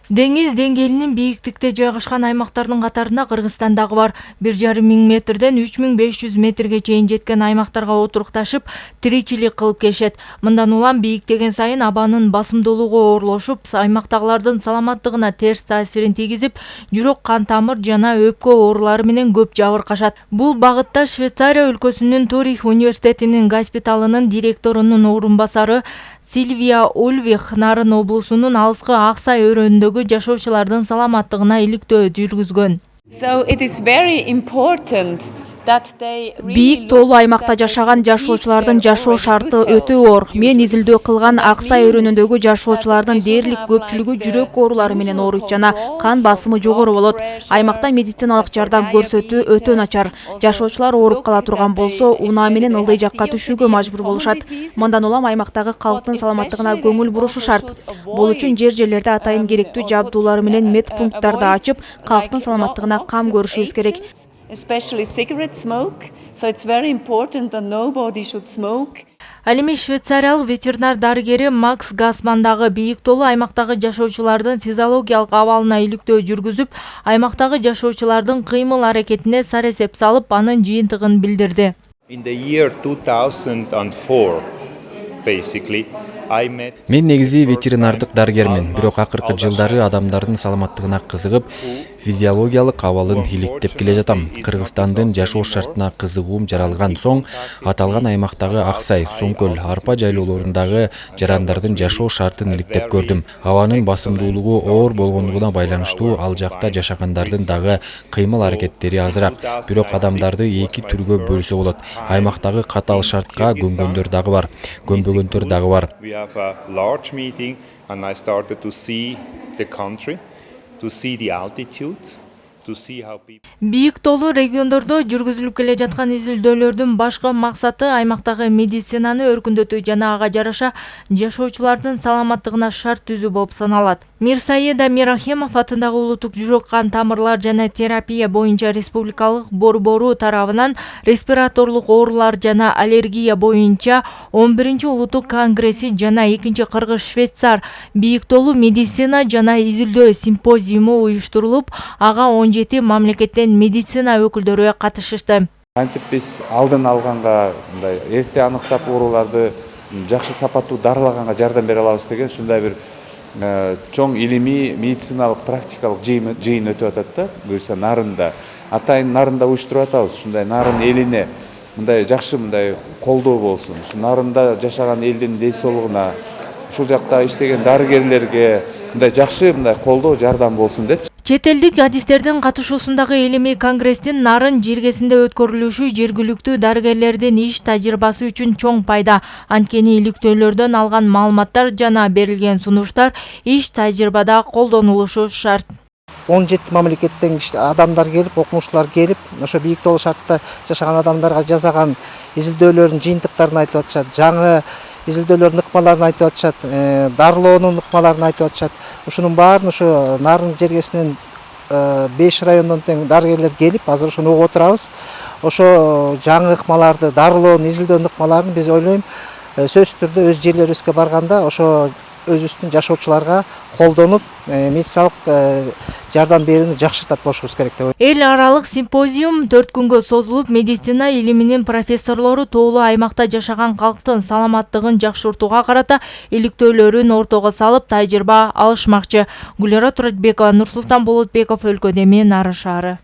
Деңиз деңгээлинин бийиктикте жайгашкан аймактардын катарында Кыргызстандагы бар. 1,5 метрден 3500 метрге чейин жеткен аймактарга отурукташып, тиричилик кылып келишет. Мындан улам бийиктеген сайын абанын басымдуулугу оорлошуп, аймактагылардын саламаттыгына терс таасирин тийгизип, жүрөк кан тамыр жана өпкө оорулары менен көп жабыркашат. Бул багытта Швейцария өлкөсүнүн Турих университетинин госпиталынын директорунун орун басары Сильвия Ульвих Нарын облусунун алыскы Аксай өрөөнүндөгү жашоочулардын саламаттыгына иликтөө жүргүзгөн. Бийик тоолуу аймакта жашаган жашоочулардын жашоо шарты өтө оор. Мен изилдөө кылган Аксай өрөөнүндөгү жашоочулардын дээрлик көпчүлүгү жүрөк оорулары менен ооруйт жана кан басымы жогору болот. Аймакта медициналык жардам көрсөтүү өтө начар. Жашоочулар ооруп кала турган болсо, унаа менен ылдый жакка түшүүгө мажбур болушат. Мындан улам аймактагы калктын саламаттыгына көңүл бурушу шарт. Бул үчүн жер-жерлерде атайын керектүү жабдуулар менен медпункттарды ачып, калктын саламаттыгына кам көрүшүбүз керек. Especially cigarette smoke, so it's very important that nobody should smoke. Ал эми швейцариялык ветеринар дарыгери Макс Гасман дагы бийик тоолуу аймактагы жашоочулардын физиологиялык абалына иликтөө жүргүзүп, аймактагы жашоочулардын кыймыл-аракетине саресеп салып, анын жыйынтыгын билдирди. In the year 2004, basically, Мен негизи ветеринардык дарыгермин, бирок акыркы жылдары адамдардын саламаттыгына кызыгып, физиологиялык абалын иликтеп келе жатам. Кыргызстандын жашоо шартына кызыгуум жаралган соң, аталган аймактагы Аксай, Соңкөл, Арпа жайлоолорундагы жарандардын жашоо шартын иликтеп көрдүм. Абанын басымдуулугу оор болгондугуна байланыштуу ал жакта жашагандардын дагы кыймыл-аракеттери азыраак, бирок адамдарды эки түргө бөлсө болот. Аймактагы катаал шартка көнгөндөр дагы бар, көнбөгөндөр дагы бар. have a large meeting and I started to see the country, to see the altitude, to see how people... Бийик тоолуу региондордо жүргүзүлүп келе жаткан изилдөөлөрдүн башкы максаты аймактагы медицинаны өркүндөтүү жана ага жараша жашоочулардын саламаттыгына шарт түзүү болуп саналат. Мирсаида Мирахемов атындагы улуттук жүрөк кан тамырлар жана терапия боюнча республикалык борбору тарабынан респираторлук оорулар жана аллергия боюнча 11-чи улуттук конгресси жана 2-чи Кыргыз-Швейцар бийик тоолуу медицина жана изилдөө симпозиуму уюштурулуп, ага 17 мамлекеттен медицина өкүлдөрү катышышты. Антип биз алдын алганга, мындай эрте аныктап ооруларды жакшы сапаттуу дарылаганга жардам бере алабыз деген ушундай бир чоң илимий медициналык практикалык жыйын өтүп атат да. Буюрса Нарында, атайын Нарында уюштуруп атабыз. Ушундай Нарын элине мындай жакшы мындай колдоо болсун. Ушу Нарында жашаган элдин ден соолугуна, ушул жакта иштеген дарыгерлерге мындай жакшы мындай колдоо жардам болсун деп. Чет элдик адистердин катышуусундагы илимий конгресстин Нарын жергесинде өткөрүлүшү жергиликтүү дарыгерлердин иш тажрыйбасы үчүн чоң пайда. Анткени иликтөөлөрдөн алган маалыматтар жана берилген сунуштар иш тажрыйбада колдонулушу шарт. 17 мамлекеттен адамдар келип, окумуштуулар келип, ошо бийик тоолуу шартта жашаган адамдарга жасаган изилдөөлөрдүн жыйынтыктарын айтып атышат, жаңы изилдөөлөрдүн ыкмаларын айтып атышат, дарылоонун ыкмаларын айтып атышат. Ушунун баарын ошо Нарын жергесинен 5 райондон тең дарыгерлер келип, азыр ошону угуп отурабыз. Ошо жаңы ыкмаларды, дарылоонун, изилдөөнүн ыкмаларын биз ойлойм, сөзсүз түрдө өз жерлерибизге барганда ошо өзүбүздүн жашоочуларга колдонуп, медициналык жардам берүүнү жакшыртат болушубуз керек деп ойлойм. Эл аралык симпозиум 4 күнгө созулуп, медицина илиминин профессорлору тоолуу аймакта жашаган калктын саламаттыгын жакшыртууга карата иликтөөлөрүн ортого салып, тажрыйба алышмакчы. Гүлара Туратбекова, Нурсултан Болотбеков, Өлкөдемир, Нарын шаары.